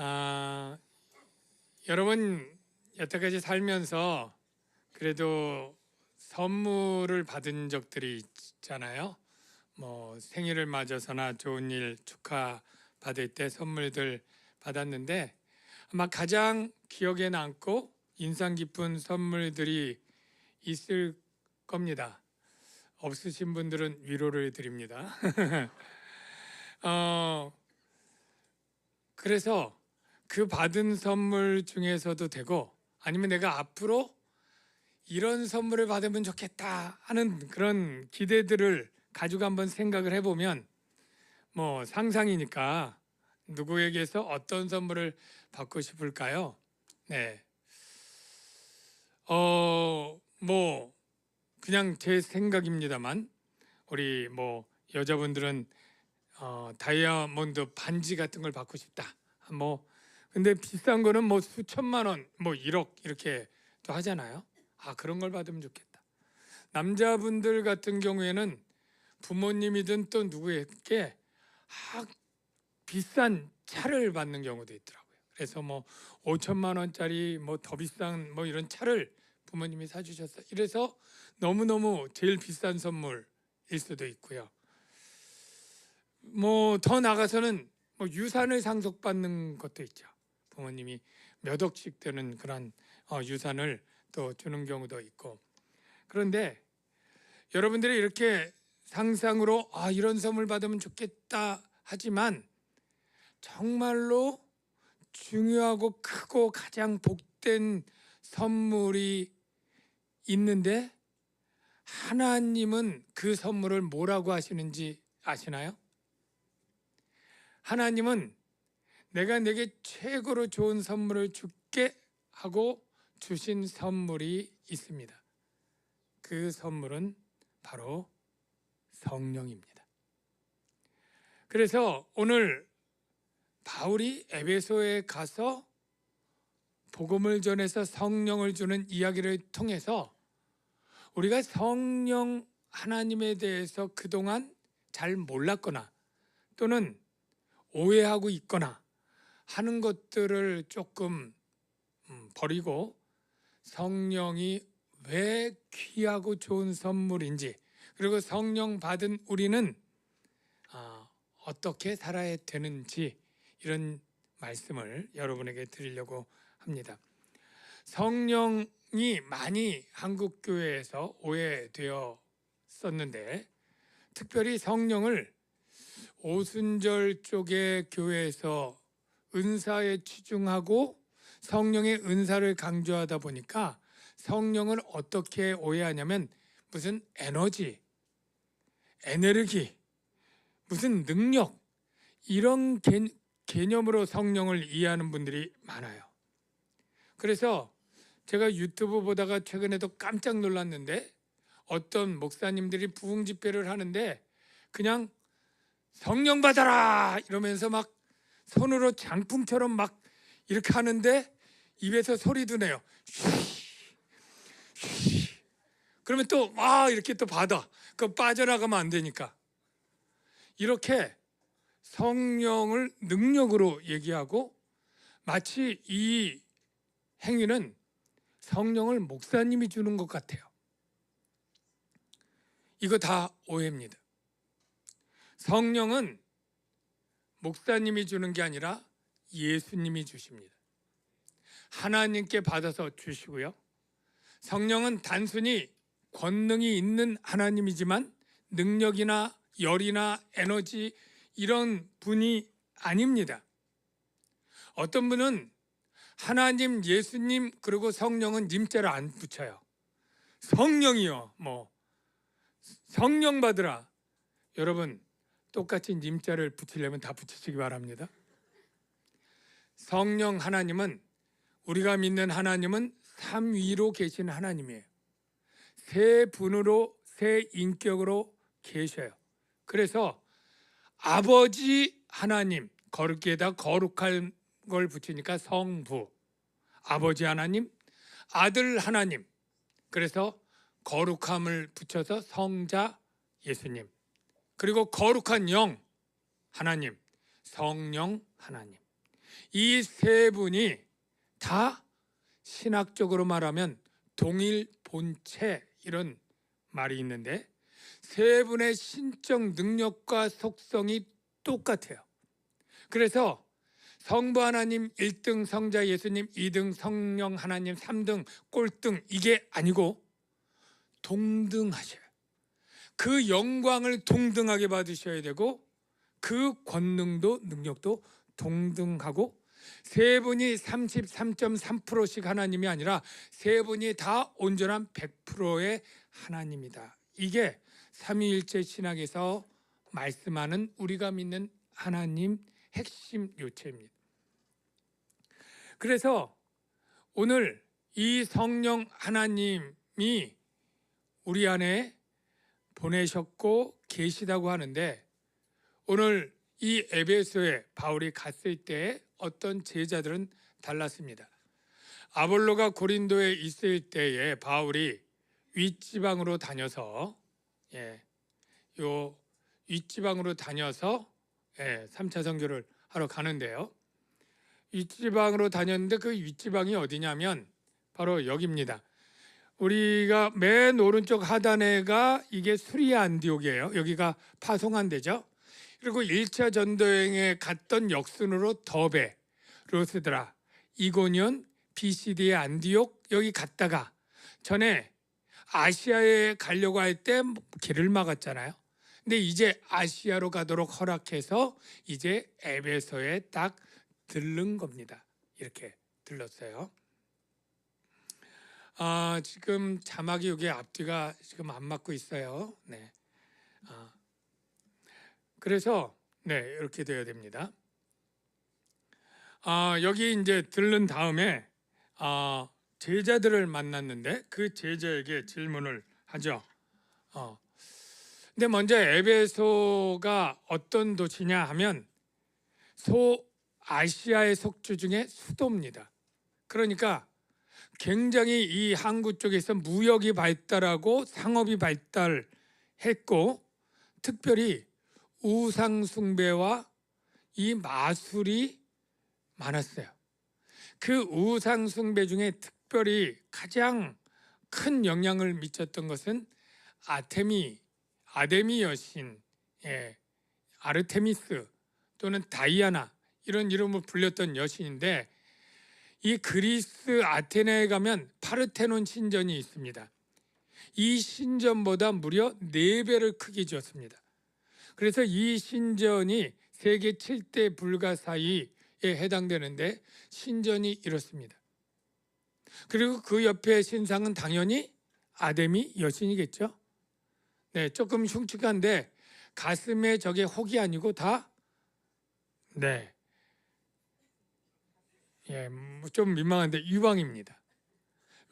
아, 여러분 여태까지 살면서 그래도 선물을 받은 적들이 있잖아요. 뭐 생일을 맞아서나 좋은 일 축하 받을 때 선물들 받았는데 아마 가장 기억에 남고 인상 깊은 선물들이 있을 겁니다. 없으신 분들은 위로를 드립니다. 어, 그래서 그 받은 선물 중에서도 되고 아니면 내가 앞으로 이런 선물을 받으면 좋겠다 하는 그런 기대들을 가지고 한번 생각을 해보면 뭐 상상이니까 누구에게서 어떤 선물을 받고 싶을까요? 네. 뭐 그냥 제 생각입니다만 우리 뭐 여자분들은 다이아몬드 반지 같은 걸 받고 싶다. 뭐 근데 비싼 거는 뭐 수천만 원, 뭐 1억 이렇게 또 하잖아요. 그런 걸 받으면 좋겠다. 남자분들 같은 경우에는 부모님이든 또 누구에게 비싼 차를 받는 경우도 있더라고요. 그래서 뭐 5천만 원짜리 뭐 더 비싼 뭐 이런 차를 부모님이 사주셨어. 이래서 너무너무 제일 비싼 선물일 수도 있고요. 뭐 더 나가서는 뭐 유산을 상속받는 것도 있죠. 부모님이 몇 억씩 되는 그런 유산을 또 주는 경우도 있고. 그런데 여러분들이 이렇게 상상으로 이런 선물 받으면 좋겠다 하지만 정말로 중요하고 크고 가장 복된 선물이 있는데 하나님은 그 선물을 뭐라고 하시는지 아시나요? 하나님은 내가 내게 최고로 좋은 선물을 줄게 하고 주신 선물이 있습니다. 그 선물은 바로 성령입니다. 그래서 오늘 바울이 에베소에 가서 복음을 전해서 성령을 주는 이야기를 통해서 우리가 성령 하나님에 대해서 그동안 잘 몰랐거나 또는 오해하고 있거나 하는 것들을 조금 버리고 성령이 왜 귀하고 좋은 선물인지 그리고 성령 받은 우리는 어떻게 살아야 되는지 이런 말씀을 여러분에게 드리려고 합니다. 성령이 많이 한국 교회에서 오해되었었는데 특별히 성령을 오순절 쪽의 교회에서 은사에 치중하고 성령의 은사를 강조하다 보니까 성령을 어떻게 오해하냐면 무슨 에너지, 에너지, 무슨 능력 이런 개념으로 성령을 이해하는 분들이 많아요. 그래서 제가 유튜브 보다가 최근에도 깜짝 놀랐는데 어떤 목사님들이 부흥 집회를 하는데 그냥 성령 받아라 이러면서 막 손으로 장풍처럼 막 이렇게 하는데 입에서 소리도 내요. 그러면 또 이렇게 또 받아. 그거 빠져나가면 안 되니까. 이렇게 성령을 능력으로 얘기하고 마치 이 행위는 성령을 목사님이 주는 것 같아요. 이거 다 오해입니다. 성령은 목사님이 주는 게 아니라 예수님이 주십니다. 하나님께 받아서 주시고요. 성령은 단순히 권능이 있는 하나님이지만 능력이나 열이나 에너지 이런 분이 아닙니다. 어떤 분은 하나님, 예수님 그리고 성령은 님자를 안 붙여요. 성령이요. 뭐 성령 받으라. 여러분 똑같이 님자를 붙이려면 다 붙이시기 바랍니다. 성령 하나님은 우리가 믿는 하나님은 삼위로 계신 하나님이에요. 세 분으로 세 인격으로 계셔요. 그래서 아버지 하나님 거룩에다 거룩한 걸 붙이니까 성부 아버지 하나님 아들 하나님 그래서 거룩함을 붙여서 성자 예수님 그리고 거룩한 영 하나님 성령 하나님 이 세 분이 다 신학적으로 말하면 동일 본체, 이런 말이 있는데 세 분의 신적 능력과 속성이 똑같아요. 그래서 성부 하나님 1등, 성자 예수님 2등, 성령 하나님 3등, 꼴등, 이게 아니고 동등하셔요. 그 영광을 동등하게 받으셔야 되고 그 권능도 능력도 동등하고, 세 분이 33.3%씩 하나님이 아니라 세 분이 다 온전한 100%의 하나님이다. 이게 삼위일체 신학에서 말씀하는 우리가 믿는 하나님 핵심 요체입니다. 그래서 오늘 이 성령 하나님이 우리 안에 보내셨고 계시다고 하는데, 오늘 이 에베소에 바울이 갔을 때 어떤 제자들은 달랐습니다. 아볼로가 고린도에 있을 때에 바울이 윗지방으로 다녀서 요 윗지방으로 다녀서 3차 선교를 하러 가는데요. 윗지방으로 다녔는데 그 윗지방이 어디냐면 바로 여기입니다. 우리가 맨 오른쪽 하단에가 이게 수리아 안디옥이에요. 여기가 파송한 데죠. 그리고 1차 전도여행에 갔던 역순으로 더베, 루스드라, 이고니온, 비시디의 안디옥, 여기 갔다가 전에 아시아에 가려고 할 때 길을 막았잖아요. 근데 이제 아시아로 가도록 허락해서 이제 에베소에 딱 들른 겁니다. 이렇게 들렀어요. 지금 자막이 여기 앞뒤가 지금 안 맞고 있어요. 네. 그래서 이렇게 되어야 됩니다. 여기 이제 들른 다음에 제자들을 만났는데 그 제자에게 질문을 하죠. 근데 먼저 에베소가 어떤 도시냐 하면 소아시아의 속주 중에 수도입니다. 그러니까 굉장히 이 항구 쪽에서 무역이 발달하고 상업이 발달했고, 특별히 우상 숭배와 이 마술이 많았어요. 그 우상 숭배 중에 특별히 가장 큰 영향을 미쳤던 것은 아데미 여신, 아르테미스 또는 다이아나, 이런 이름으로 불렸던 여신인데, 이 그리스 아테네에 가면 파르테논 신전이 있습니다. 이 신전보다 무려 4배를 크게 지었습니다. 그래서 이 신전이 세계 7대 불가사의에 해당되는데 신전이 이렇습니다. 그리고 그 옆에 신상은 당연히 아데미 여신이겠죠. 조금 흉측한데 가슴에 저게 혹이 아니고 다 좀 민망한데 유방입니다.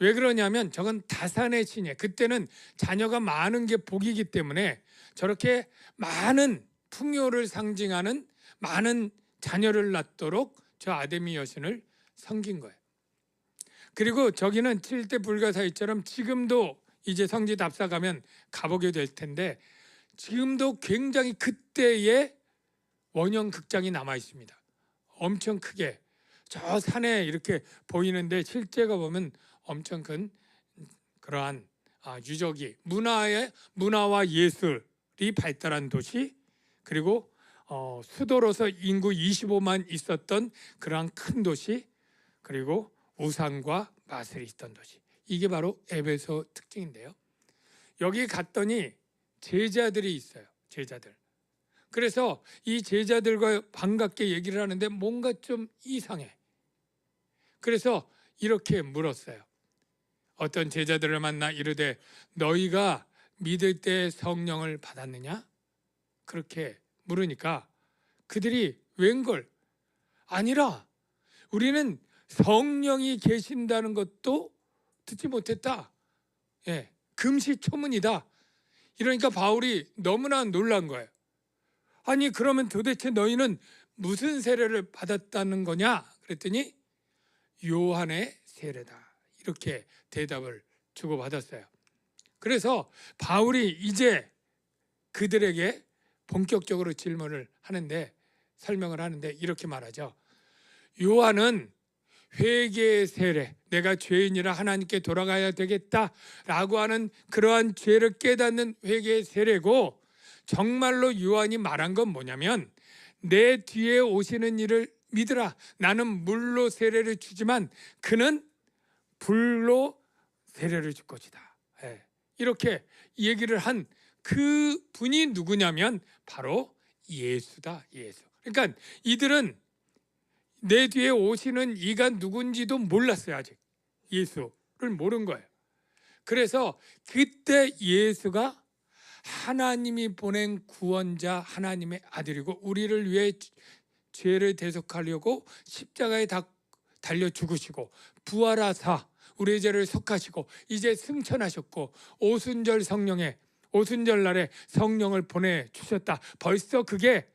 왜 그러냐면 저건 다산의 신이에요. 그때는 자녀가 많은 게 복이기 때문에 저렇게 많은 풍요를 상징하는 많은 자녀를 낳도록 저 아데미 여신을 섬긴 거예요. 그리고 저기는 7대 불가사의처럼 지금도 이제 성지 답사 가면 가보게 될 텐데 지금도 굉장히 그때의 원형 극장이 남아 있습니다. 엄청 크게 저 산에 이렇게 보이는데 실제가 보면 엄청 큰 그러한 유적이, 문화와 예술이 발달한 도시, 그리고 수도로서 인구 25만 있었던 그러한 큰 도시, 그리고 우상과 마술이 있던 도시, 이게 바로 에베소 특징인데요. 여기 갔더니 제자들이 있어요. 제자들. 그래서 이 제자들과 반갑게 얘기를 하는데 뭔가 좀 이상해. 그래서 이렇게 물었어요. 어떤 제자들을 만나 이르되 너희가 믿을 때 성령을 받았느냐? 그렇게 물으니까 그들이 웬걸? 아니라 우리는 성령이 계신다는 것도 듣지 못했다. 금시초문이다. 이러니까 바울이 너무나 놀란 거예요. 아니 그러면 도대체 너희는 무슨 세례를 받았다는 거냐? 그랬더니 요한의 세례다. 이렇게 대답을 주고받았어요. 그래서 바울이 이제 그들에게 본격적으로 질문을 하는데, 설명을 하는데 이렇게 말하죠. 요한은 회개의 세례, 내가 죄인이라 하나님께 돌아가야 되겠다라고 하는 그러한 죄를 깨닫는 회개의 세례고, 정말로 요한이 말한 건 뭐냐면 내 뒤에 오시는 이를 믿으라. 나는 물로 세례를 주지만 그는 불로 세례를 줄 것이다. 이렇게 얘기를 한 그 분이 누구냐면 바로 예수다. 예수. 그러니까 이들은 내 뒤에 오시는 이가 누군지도 몰랐어요. 아직 예수를 모른 거예요. 그래서 그때 예수가 하나님이 보낸 구원자, 하나님의 아들이고 우리를 위해 죄를 대속하려고 십자가에 달려 죽으시고 부활하사 우리의 죄를 속하시고 이제 승천하셨고 오순절 날에 성령을 보내주셨다. 벌써 그게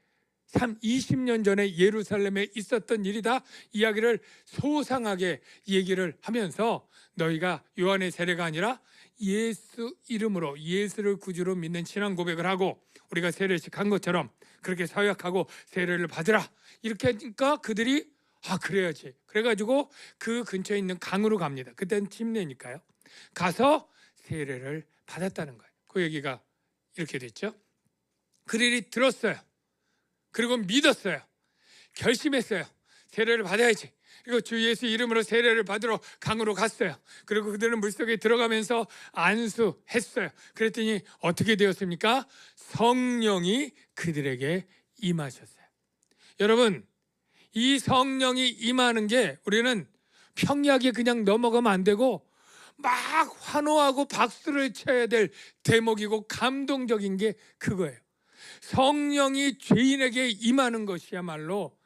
20년 전에 예루살렘에 있었던 일이다. 이야기를 소상하게 얘기를 하면서 너희가 요한의 세례가 아니라 예수 이름으로 예수를 구주로 믿는 신앙 고백을 하고 우리가 세례식 한 것처럼 그렇게 서약하고 세례를 받으라. 이렇게 하니까 그들이 그래야지. 그래가지고 그 근처에 있는 강으로 갑니다. 그때는 침례니까요. 가서 세례를 받았다는 거예요. 그 얘기가 이렇게 됐죠. 그들이 들었어요. 그리고 믿었어요. 결심했어요. 세례를 받아야지. 그리고 주 예수 이름으로 세례를 받으러 강으로 갔어요. 그리고 그들은 물속에 들어가면서 안수했어요. 그랬더니 어떻게 되었습니까? 성령이 그들에게 임하셨어요. 여러분, 이 성령이 임하는 게 우리는 평이하게 그냥 넘어가면 안 되고 막 환호하고 박수를 쳐야 될 대목이고 감동적인 게 그거예요. 성령이 죄인에게 임하는 것이야말로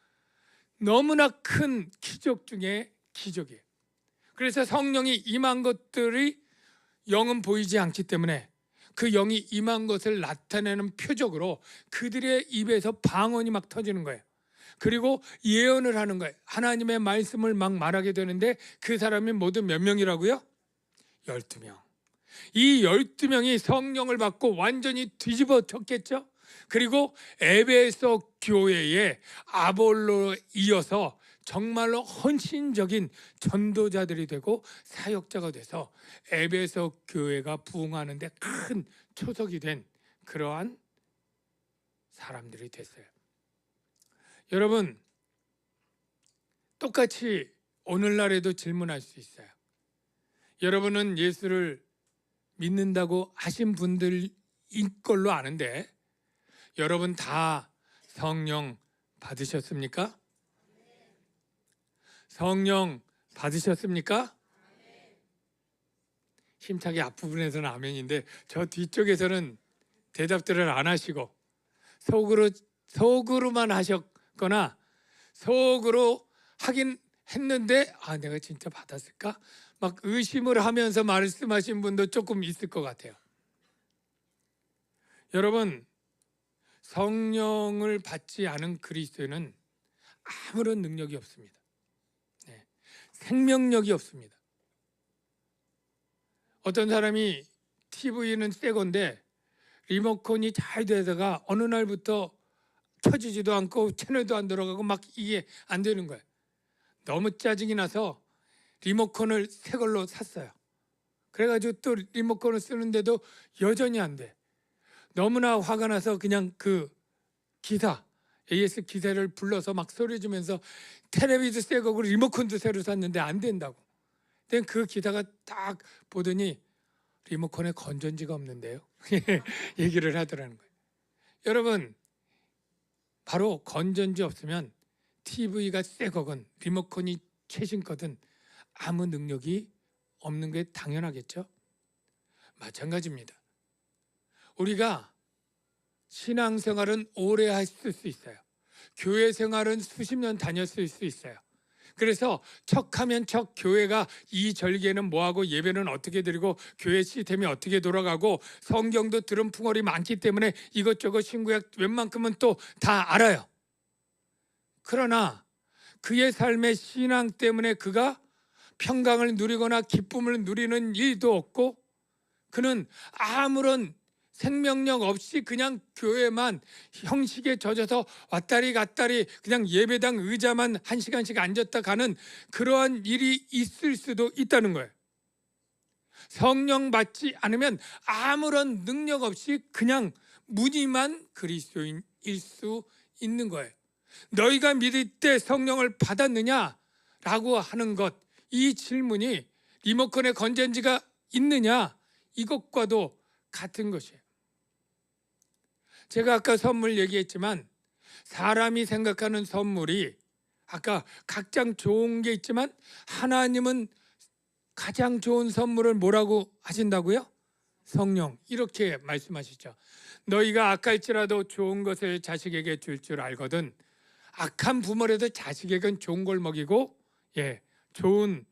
너무나 큰 기적 중에 기적이에요. 그래서 성령이 임한 것들이 영은 보이지 않기 때문에 그 영이 임한 것을 나타내는 표적으로 그들의 입에서 방언이 막 터지는 거예요. 그리고 예언을 하는 거예요. 하나님의 말씀을 막 말하게 되는데 그 사람이 모두 몇 명이라고요? 12명. 이 12명이 성령을 받고 완전히 뒤집어졌겠죠. 그리고 에베소 교회에 아볼로에 이어서 정말로 헌신적인 전도자들이 되고 사역자가 돼서 에베소 교회가 부흥하는 데 큰 초석이 된 그러한 사람들이 됐어요. 여러분, 똑같이 오늘날에도 질문할 수 있어요. 여러분은 예수를 믿는다고 하신 분들인 걸로 아는데 여러분 다 성령 받으셨습니까? 성령 받으셨습니까? 힘차게 앞부분에서는 아멘인데 저 뒤쪽에서는 대답들을 안 하시고 속으로만 하셨거나 속으로 하긴 했는데 내가 진짜 받았을까? 막 의심을 하면서 말씀하신 분도 조금 있을 것 같아요. 여러분, 성령을 받지 않은 그리스도인은 아무런 능력이 없습니다. 생명력이 없습니다. 어떤 사람이 TV는 새 건데 리모컨이 잘 되다가 어느 날부터 켜지지도 않고 채널도 안 들어가고 막 이게 안 되는 거예요. 너무 짜증이 나서 리모컨을 새 걸로 샀어요. 그래가지고 또 리모컨을 쓰는데도 여전히 안 돼. 너무나 화가 나서 그냥 그 기사, AS 기사를 불러서 막 소리 지면서 텔레비도 새 거고 리모컨도 새로 샀는데 안 된다고. 근데 그 기사가 딱 보더니 리모컨에 건전지가 없는데요. 얘기를 하더라는 거예요. 여러분, 바로 건전지 없으면 TV가 새 거건 리모컨이 최신 거든 아무 능력이 없는 게 당연하겠죠. 마찬가지입니다. 우리가 신앙생활은 오래 했을 수 있어요. 교회 생활은 수십 년 다녔을 수 있어요. 그래서 척하면 척 교회가 이 절기에는 뭐하고 예배는 어떻게 드리고 교회 시스템이 어떻게 돌아가고 성경도 들은 풍월이 많기 때문에 이것저것 신구약 웬만큼은 또 다 알아요. 그러나 그의 삶의 신앙 때문에 그가 평강을 누리거나 기쁨을 누리는 일도 없고 그는 아무런 생명력 없이 그냥 교회만 형식에 젖어서 왔다리 갔다리 그냥 예배당 의자만 1시간씩 앉았다 가는 그러한 일이 있을 수도 있다는 거예요. 성령 받지 않으면 아무런 능력 없이 그냥 무늬만 그리스도인일 수 있는 거예요. 너희가 믿을 때 성령을 받았느냐라고 하는 것, 이 질문이 리모컨에 건전지가 있느냐 이것과도 같은 것이에요. 제가 아까 선물 얘기했지만 사람이 생각하는 선물이 아까 각장 좋은 게 있지만 하나님은 가장 좋은 선물을 뭐라고 하신다고요? 성령. 이렇게 말씀하시죠. 너희가 악할지라도 좋은 것을 자식에게 줄 줄 알거든. 악한 부모라도 자식에게는 좋은 걸 먹이고 좋은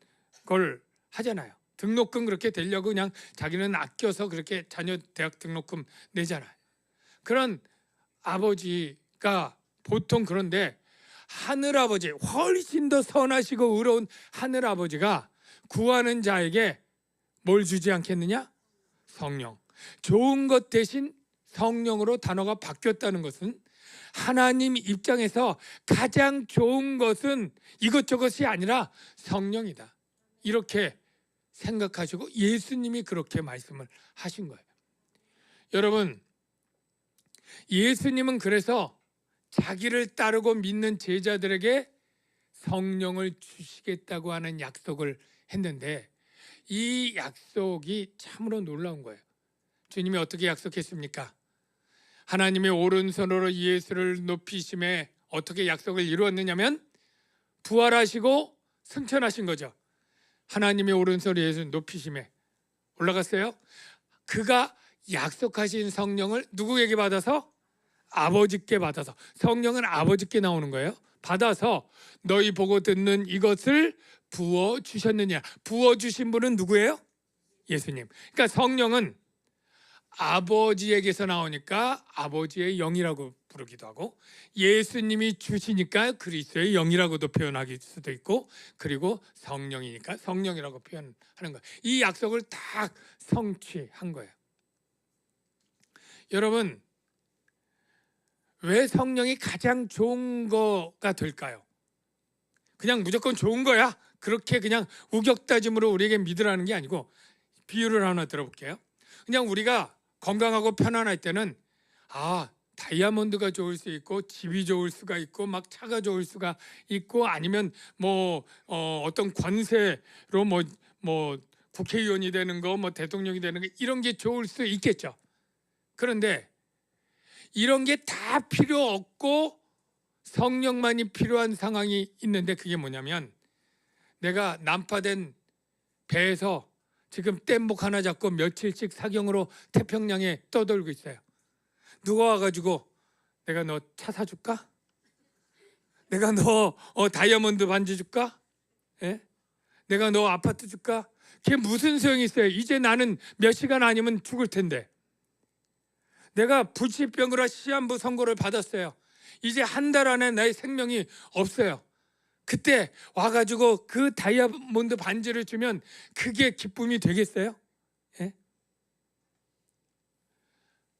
걸 하잖아요. 등록금 그렇게 되려고 그냥 자기는 아껴서 그렇게 자녀 대학 등록금 내잖아요. 그런 아버지가 보통 그런데 하늘아버지, 훨씬 더 선하시고 의로운 하늘아버지가 구하는 자에게 뭘 주지 않겠느냐? 성령. 좋은 것 대신 성령으로 단어가 바뀌었다는 것은 하나님 입장에서 가장 좋은 것은 이것저것이 아니라 성령이다. 이렇게 생각하시고 예수님이 그렇게 말씀을 하신 거예요. 여러분, 예수님은 그래서 자기를 따르고 믿는 제자들에게 성령을 주시겠다고 하는 약속을 했는데 이 약속이 참으로 놀라운 거예요. 주님이 어떻게 약속했습니까? 하나님의 오른손으로 예수를 높이심에 어떻게 약속을 이루었느냐면 부활하시고 승천하신 거죠. 하나님의 오른손으로 예수를 높이심에 올라갔어요. 그가 약속하신 성령을 누구에게 받아서? 아버지께 받아서. 성령은 아버지께 나오는 거예요. 받아서 너희 보고 듣는 이것을 부어주셨느냐. 부어주신 분은 누구예요? 예수님. 그러니까 성령은 아버지에게서 나오니까 아버지의 영이라고 부르기도 하고 예수님이 주시니까 그리스도의 영이라고도 표현할 수도 있고 그리고 성령이니까 성령이라고 표현하는 거예요. 이 약속을 다 성취한 거예요. 여러분, 왜 성령이 가장 좋은 거가 될까요? 그냥 무조건 좋은 거야 그렇게 그냥 우격다짐으로 우리에게 믿으라는 게 아니고 비유를 하나 들어볼게요. 그냥 우리가 건강하고 편안할 때는 다이아몬드가 좋을 수 있고 집이 좋을 수가 있고 막 차가 좋을 수가 있고 아니면 어떤 권세로 국회의원이 되는 거 대통령이 되는 거 이런 게 좋을 수 있겠죠. 그런데 이런 게 다 필요 없고 성령만이 필요한 상황이 있는데 그게 뭐냐면 내가 난파된 배에서 지금 뗏목 하나 잡고 며칠씩 사경으로 태평양에 떠돌고 있어요. 누가 와가지고 내가 너 차 사줄까? 내가 너 다이아몬드 반지 줄까? 내가 너 아파트 줄까? 그게 무슨 소용이 있어요? 이제 나는 몇 시간 아니면 죽을 텐데 내가 불치병으로 시한부 선고를 받았어요. 이제 한 달 안에 나의 생명이 없어요. 그때 와가지고 그 다이아몬드 반지를 주면 그게 기쁨이 되겠어요?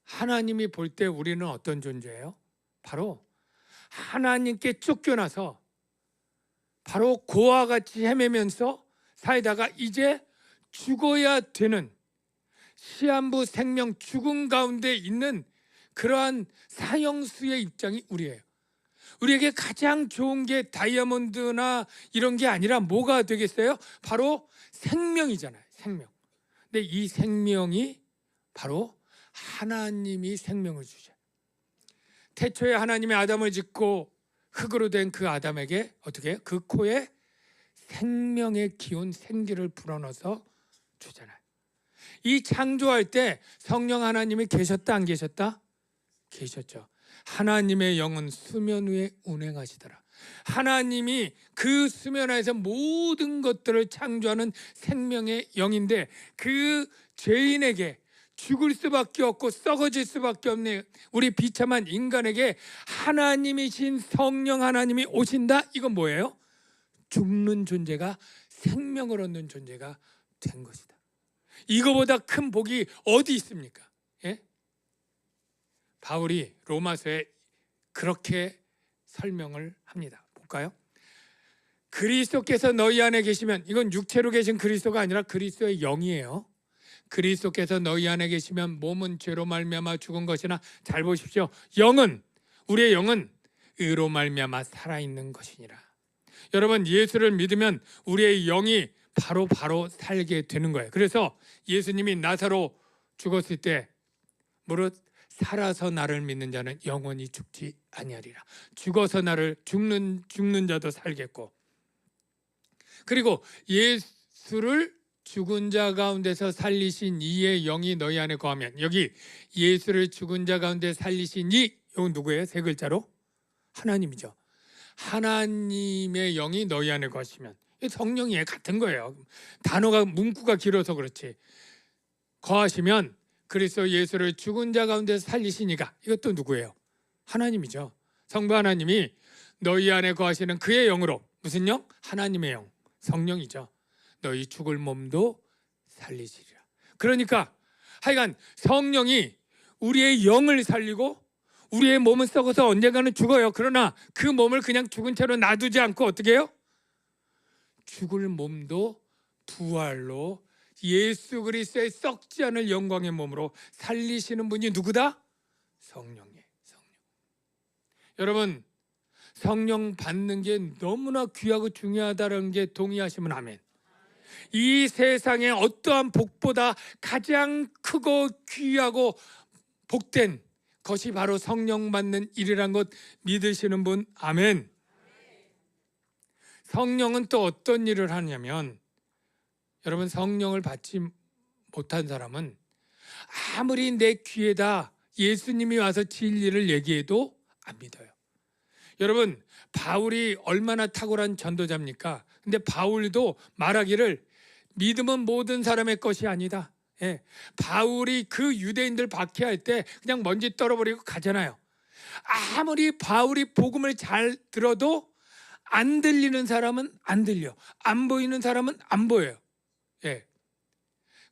하나님이 볼 때 우리는 어떤 존재예요? 바로 하나님께 쫓겨나서 바로 고와 같이 헤매면서 살다가 이제 죽어야 되는 시한부 생명 죽음 가운데 있는 그러한 사형수의 입장이 우리예요. 우리에게 가장 좋은 게 다이아몬드나 이런 게 아니라 뭐가 되겠어요? 바로 생명이잖아요. 생명. 근데 이 생명이 바로 하나님이 생명을 주셔요. 태초에 하나님이 아담을 짓고 흙으로 된 그 아담에게 어떻게 해요? 그 코에 생명의 기운 생기를 불어넣어서 주잖아요. 이 창조할 때 성령 하나님이 계셨다 안 계셨다? 계셨죠. 하나님의 영은 수면 위에 운행하시더라. 하나님이 그 수면 하에서 모든 것들을 창조하는 생명의 영인데 그 죄인에게 죽을 수밖에 없고 썩어질 수밖에 없는 우리 비참한 인간에게 하나님이신 성령 하나님이 오신다. 이건 뭐예요? 죽는 존재가 생명을 얻는 존재가 된 것이다. 이거보다 큰 복이 어디 있습니까? 바울이 로마서에 그렇게 설명을 합니다. 볼까요? 그리스도께서 너희 안에 계시면, 이건 육체로 계신 그리스도가 아니라 그리스도의 영이에요. 그리스도께서 너희 안에 계시면 몸은 죄로 말미암아 죽은 것이나, 잘 보십시오, 우리의 영은 의로 말미암아 살아있는 것이니라. 여러분, 예수를 믿으면 우리의 영이 바로 살게 되는 거예요. 그래서 예수님이 나사로 죽었을 때 무릇 살아서 나를 믿는 자는 영원히 죽지 아니하리라. 죽어서 나를 죽는 자도 살겠고, 그리고 예수를 죽은 자 가운데서 살리신 이의 영이 너희 안에 거하면, 여기 예수를 죽은 자 가운데 살리신 이, 이건 누구예요? 세 글자로 하나님이죠. 하나님의 영이 너희 안에 거하시면, 성령이 같은 거예요. 단어가, 문구가 길어서 그렇지. 거하시면 그리스도 예수를 죽은 자 가운데서 살리시니가, 이것도 누구예요? 하나님이죠. 성부 하나님이 너희 안에 거하시는 그의 영으로, 무슨 영? 하나님의 영, 성령이죠. 너희 죽을 몸도 살리시리라. 그러니까 하여간 성령이 우리의 영을 살리고, 우리의 몸은 썩어서 언젠가는 죽어요. 그러나 그 몸을 그냥 죽은 채로 놔두지 않고 어떻게 해요? 죽을 몸도 부활로 예수 그리스도의 썩지 않을 영광의 몸으로 살리시는 분이 누구다? 성령이에요. 성령. 여러분, 성령 받는 게 너무나 귀하고 중요하다는 게 동의하시면 아멘. 이 세상의 어떠한 복보다 가장 크고 귀하고 복된 것이 바로 성령 받는 일이란 것 믿으시는 분, 아멘. 성령은 또 어떤 일을 하냐면, 여러분, 성령을 받지 못한 사람은 아무리 내 귀에다 예수님이 와서 진리를 얘기해도 안 믿어요. 여러분, 바울이 얼마나 탁월한 전도자입니까? 근데 바울도 말하기를 믿음은 모든 사람의 것이 아니다. 예, 바울이 그 유대인들 박해할 때 그냥 먼지 떨어버리고 가잖아요. 아무리 바울이 복음을 잘 들어도 안 들리는 사람은 안 들려, 안 보이는 사람은 안 보여요. 예.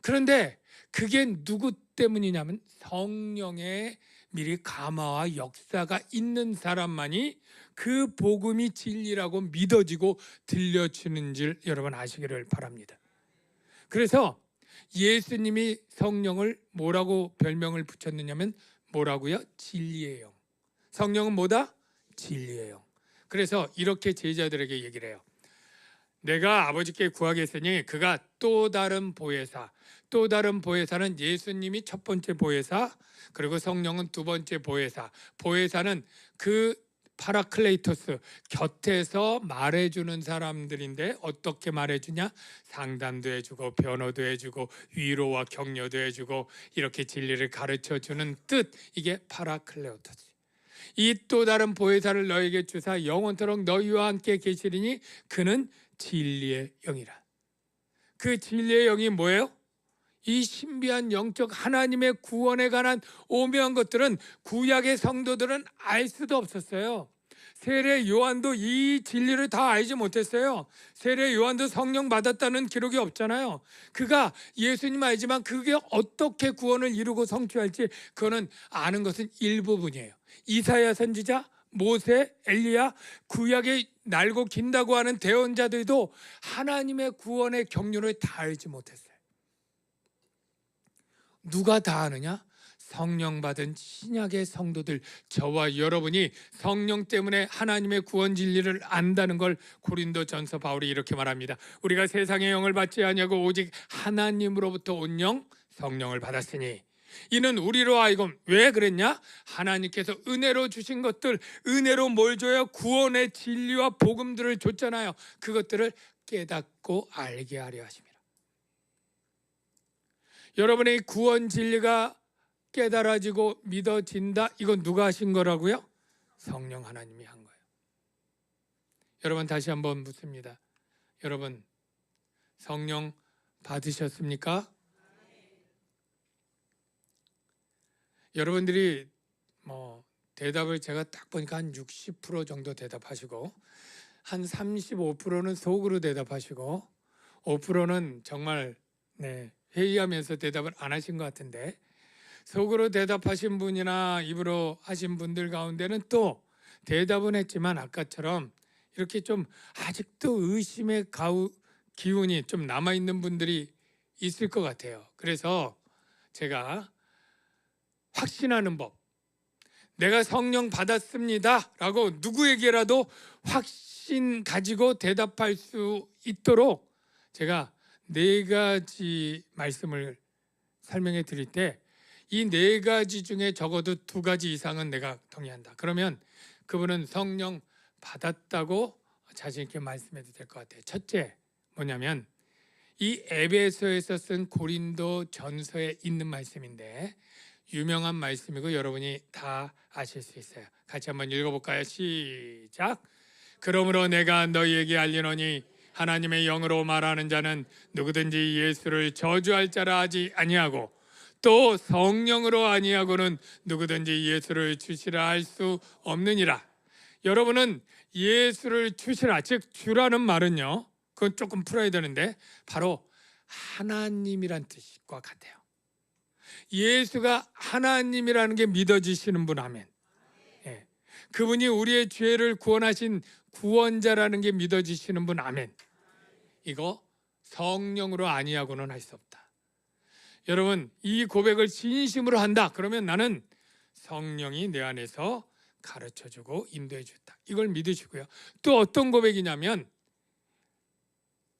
그런데 그게 누구 때문이냐면 성령의 미리 감화와 역사가 있는 사람만이 그 복음이 진리라고 믿어지고 들려주는 줄 여러분 아시기를 바랍니다. 그래서 예수님이 성령을 뭐라고 별명을 붙였느냐면, 뭐라고요? 진리의 영. 성령은 뭐다? 진리의 영. 그래서 이렇게 제자들에게 얘기를 해요. 내가 아버지께 구하겠으니 그가 또 다른 보혜사, 또 다른 보혜사는 예수님이 첫 번째 보혜사, 그리고 성령은 두 번째 보혜사. 보혜사는 그 파라클레이토스, 곁에서 말해주는 사람들인데, 어떻게 말해주냐? 상담도 해주고 변호도 해주고 위로와 격려도 해주고 이렇게 진리를 가르쳐주는 뜻, 이게 파라클레오토스. 이 또 다른 보혜사를 너에게 주사 영원토록 너희와 함께 계시리니 그는 진리의 영이라. 그 진리의 영이 뭐예요? 이 신비한 영적 하나님의 구원에 관한 오묘한 것들은 구약의 성도들은 알 수도 없었어요. 세례 요한도 이 진리를 다 알지 못했어요. 세례 요한도 성령 받았다는 기록이 없잖아요. 그가 예수님 알지만 그게 어떻게 구원을 이루고 성취할지 그거는 아는 것은 일부분이에요. 이사야 선지자, 모세, 엘리야, 구약에 날고 긴다고 하는 대언자들도 하나님의 구원의 경륜을 다 알지 못했어요. 누가 다 아느냐? 성령 받은 신약의 성도들, 저와 여러분이 성령 때문에 하나님의 구원 진리를 안다는 걸 고린도전서 바울이 이렇게 말합니다. 우리가 세상의 영을 받지 아니하고 오직 하나님으로부터 온 영, 성령을 받았으니 이는 우리로 하여금, 왜 그랬냐? 하나님께서 은혜로 주신 것들, 은혜로 뭘 줘요? 구원의 진리와 복음들을 줬잖아요. 그것들을 깨닫고 알게 하려 하십니다. 여러분의 구원 진리가 깨달아지고 믿어진다, 이건 누가 하신 거라고요? 성령 하나님이 한 거예요. 여러분, 다시 한번 묻습니다. 여러분, 성령 받으셨습니까? 여러분들이 대답을 제가 딱 보니까 한 60% 정도 대답하시고, 한 35%는 속으로 대답하시고, 5%는 정말 회의하면서 대답을 안 하신 것 같은데, 속으로 대답하신 분이나 입으로 하신 분들 가운데는 또 대답은 했지만 아까처럼 이렇게 좀 아직도 의심의 기운이 좀 남아있는 분들이 있을 것 같아요. 그래서 제가 확신하는 법, 내가 성령 받았습니다 라고 누구에게라도 확신 가지고 대답할 수 있도록 제가 4가지 말씀을 설명해 드릴 때 이 4가지 중에 적어도 2가지 이상은 내가 동의한다. 그러면 그분은 성령 받았다고 자신 있게 말씀해도 될 것 같아요. 첫째 뭐냐면 이 에베소에서 쓴 고린도 전서에 있는 말씀인데 유명한 말씀이고 여러분이 다 아실 수 있어요. 같이 한번 읽어볼까요? 시작. 그러므로 내가 너희에게 알리노니 하나님의 영으로 말하는 자는 누구든지 예수를 저주할 자라 하지 아니하고 또 성령으로 아니하고는 누구든지 예수를 주시라 할 수 없느니라. 여러분은 예수를 주시라, 즉 주라는 말은요, 그건 조금 풀어야 되는데 바로 하나님이란 뜻과 같아요. 예수가 하나님이라는 게 믿어지시는 분 아멘. 예. 그분이 우리의 죄를 구원하신 구원자라는 게 믿어지시는 분 아멘. 이거 성령으로 아니하고는 할 수 없다. 여러분 이 고백을 진심으로 한다. 그러면 나는 성령이 내 안에서 가르쳐주고 인도해 줬다. 이걸 믿으시고요. 또 어떤 고백이냐면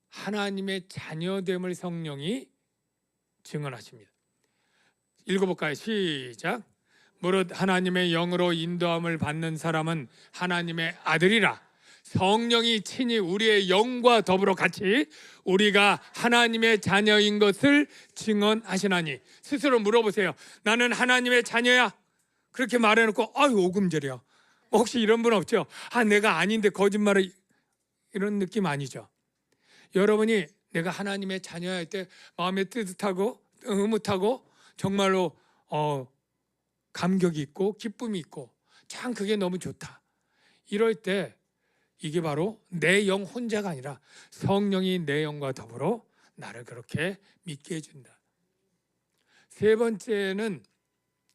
하나님의 자녀됨을 성령이 증언하십니다. 읽어볼까요? 시작. 무릇 하나님의 영으로 인도함을 받는 사람은 하나님의 아들이라. 성령이 친히 우리의 영과 더불어 같이 우리가 하나님의 자녀인 것을 증언하시나니. 스스로 물어보세요. 나는 하나님의 자녀야. 그렇게 말해놓고 아유 오금절이야. 혹시 이런 분 없죠? 내가 아닌데 거짓말을, 이런 느낌 아니죠? 여러분이 내가 하나님의 자녀야 할 때 마음에 뜨뜻하고 흐뭇하고 정말로 감격이 있고 기쁨이 있고 참 그게 너무 좋다. 이럴 때 이게 바로 내 영 혼자가 아니라 성령이 내 영과 더불어 나를 그렇게 믿게 해준다. 3번째는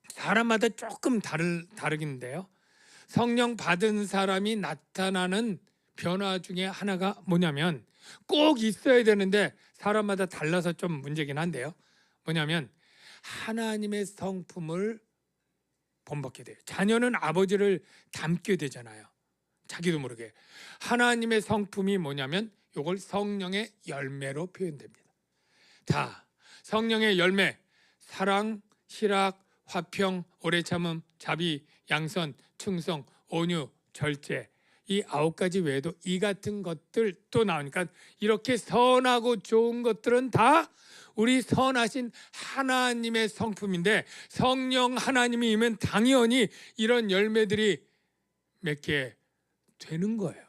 사람마다 조금 다르긴데요. 성령 받은 사람이 나타나는 변화 중에 하나가 뭐냐면 꼭 있어야 되는데 사람마다 달라서 좀 문제긴 한데요. 뭐냐면 하나님의 성품을 본받게 돼요. 자녀는 아버지를 닮게 되잖아요. 자기도 모르게. 하나님의 성품이 뭐냐면 이걸 성령의 열매로 표현됩니다. 다 성령의 열매, 사랑, 희락, 화평, 오래 참음, 자비, 양선, 충성, 온유, 절제, 이 9가지 외에도 이 같은 것들 또 나오니까 이렇게 선하고 좋은 것들은 다 우리 선하신 하나님의 성품인데 성령 하나님이면 당연히 이런 열매들이 맺게 되는 거예요.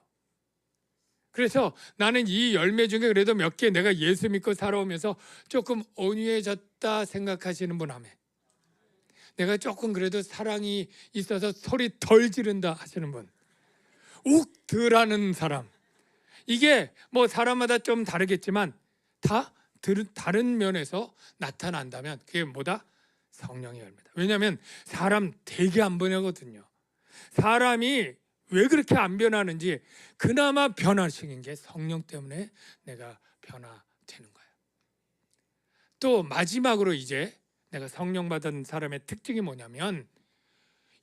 그래서 나는 이 열매 중에 그래도 몇 개 내가 예수 믿고 살아오면서 조금 온유해졌다 생각하시는 분 아멘. 내가 조금 그래도 사랑이 있어서 소리 덜 지른다 하시는 분, 욱 덜하는 사람, 이게 뭐 사람마다 좀 다르겠지만 다 다른 면에서 나타난다면 그게 뭐다? 성령의 열매다. 왜냐하면 사람 되게 안 변하거든요. 사람이 왜 그렇게 안 변하는지 그나마 변화시킨 게 성령 때문에 내가 변화되는 거예요. 또 마지막으로 이제 내가 성령 받은 사람의 특징이 뭐냐면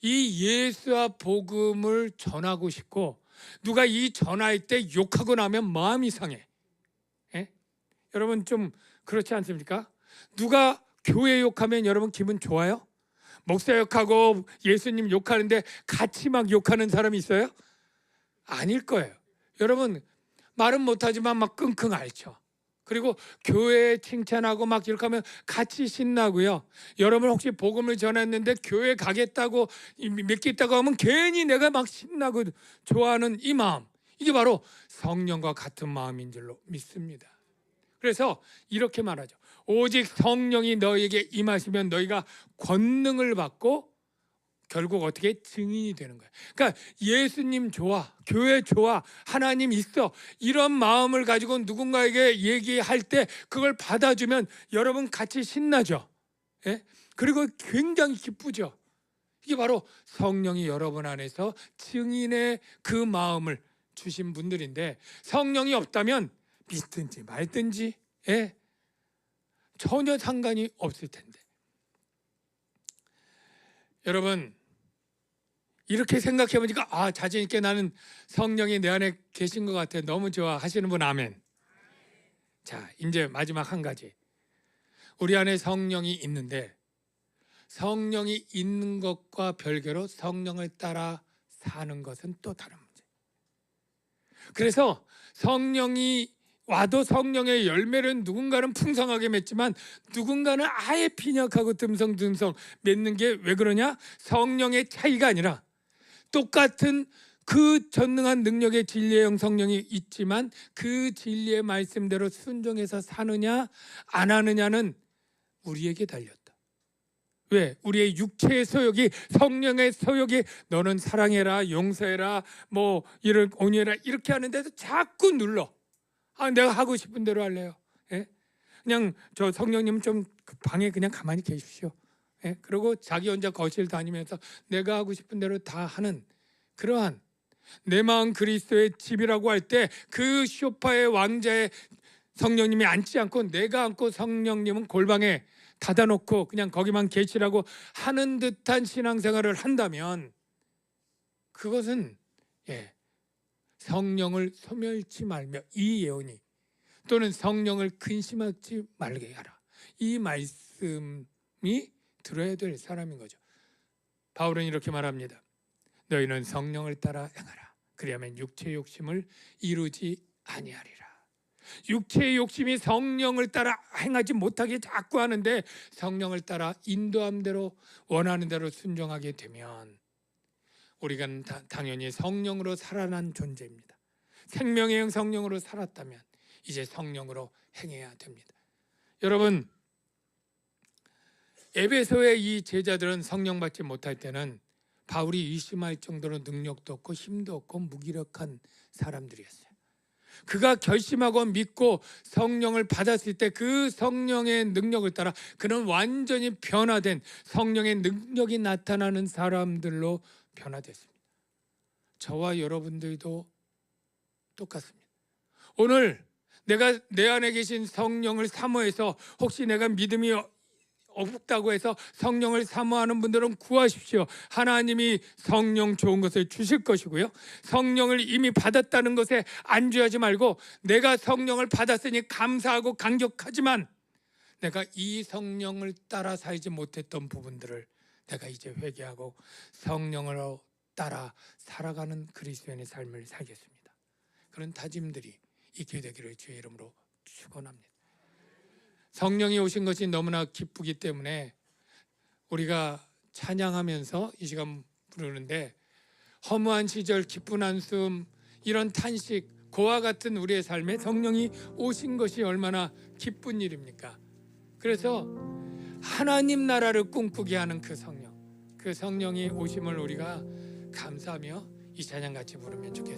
이 예수와 복음을 전하고 싶고 누가 이 전할 때 욕하고 나면 마음이 상해. 예? 여러분 좀 그렇지 않습니까? 누가 교회 욕하면 여러분 기분 좋아요? 목사 욕하고 예수님 욕하는데 같이 막 욕하는 사람이 있어요? 아닐 거예요. 여러분 말은 못하지만 막 끙끙 앓죠. 그리고 교회 칭찬하고 막 이렇게 하면 같이 신나고요. 여러분 혹시 복음을 전했는데 교회 가겠다고 믿겠다고 하면 괜히 내가 막 신나고 좋아하는 이 마음, 이게 바로 성령과 같은 마음인 줄로 믿습니다. 그래서 이렇게 말하죠. 오직 성령이 너희에게 임하시면 너희가 권능을 받고 결국 어떻게 증인이 되는 거예요. 그러니까 예수님 좋아, 교회 좋아, 하나님 있어, 이런 마음을 가지고 누군가에게 얘기할 때 그걸 받아주면 여러분 같이 신나죠. 예? 그리고 굉장히 기쁘죠. 이게 바로 성령이 여러분 안에서 증인의 그 마음을 주신 분들인데, 성령이 없다면 믿든지 말든지 전혀 상관이 없을 텐데. 여러분, 이렇게 생각해 보니까 자신 있게 나는 성령이 내 안에 계신 것 같아. 너무 좋아 하시는 분 아멘. 자, 이제 마지막 한 가지. 우리 안에 성령이 있는데, 성령이 있는 것과 별개로 성령을 따라 사는 것은 또 다른 문제. 그래서 성령이 와도 성령의 열매를 누군가는 풍성하게 맺지만 누군가는 아예 빈약하고 듬성듬성 맺는 게 왜 그러냐? 성령의 차이가 아니라 똑같은 그 전능한 능력의 진리의 영 성령이 있지만 그 진리의 말씀대로 순종해서 사느냐 안 하느냐는 우리에게 달렸다. 왜? 우리의 육체의 소욕이, 성령의 소욕이 너는 사랑해라, 용서해라, 뭐 이를 온유해라 이렇게 하는데도 자꾸 눌러. 내가 하고 싶은 대로 할래요. 그냥 저 성령님 좀 방에 그냥 가만히 계십시오. 그리고 자기 혼자 거실 다니면서 내가 하고 싶은 대로 다 하는 그러한 내 마음 그리스도의 집이라고 할 때 그 소파의 왕자의 성령님이 앉지 않고 내가 앉고 성령님은 골방에 닫아놓고 그냥 거기만 계시라고 하는 듯한 신앙생활을 한다면 그것은 성령을 소멸치 말며 이 예언이 또는 성령을 근심하지 말게 하라, 이 말씀이 들어야 될 사람인 거죠. 바울은 이렇게 말합니다. 너희는 성령을 따라 행하라. 그리하면 육체의 욕심을 이루지 아니하리라. 육체의 욕심이 성령을 따라 행하지 못하게 자꾸 하는데 성령을 따라 인도함대로 원하는 대로 순종하게 되면 우리가 당연히 성령으로 살아난 존재입니다. 생명의 영 성령으로 살았다면 이제 성령으로 행해야 됩니다. 여러분, 에베소의 이 제자들은 성령 받지 못할 때는 바울이 의심할 정도로 능력도 없고 힘도 없고 무기력한 사람들이었어요. 그가 결심하고 믿고 성령을 받았을 때 그 성령의 능력을 따라 그는 완전히 변화된 성령의 능력이 나타나는 사람들로 변화됐습니다. 저와 여러분들도 똑같습니다. 오늘 내가 내 안에 계신 성령을 사모해서 혹시 내가 믿음이 없다고 해서 성령을 사모하는 분들은 구하십시오. 하나님이 성령 좋은 것을 주실 것이고요. 성령을 이미 받았다는 것에 안주하지 말고 내가 성령을 받았으니 감사하고 감격하지만 내가 이 성령을 따라 살지 못했던 부분들을 내가 이제 회개하고 성령으로 따라 살아가는 그리스도인의 삶을 살겠습니다. 그런 다짐들이 있게 되기를 주의 이름으로 축원합니다. 성령이 오신 것이 너무나 기쁘기 때문에 우리가 찬양하면서 이 시간 부르는데 허무한 시절 기쁜 한숨 이런 탄식 그와 같은 우리의 삶에 성령이 오신 것이 얼마나 기쁜 일입니까? 그래서 하나님 나라를 꿈꾸게 하는 그 성령이 오심을 우리가 감사하며 이 찬양 같이 부르면 좋겠습니다.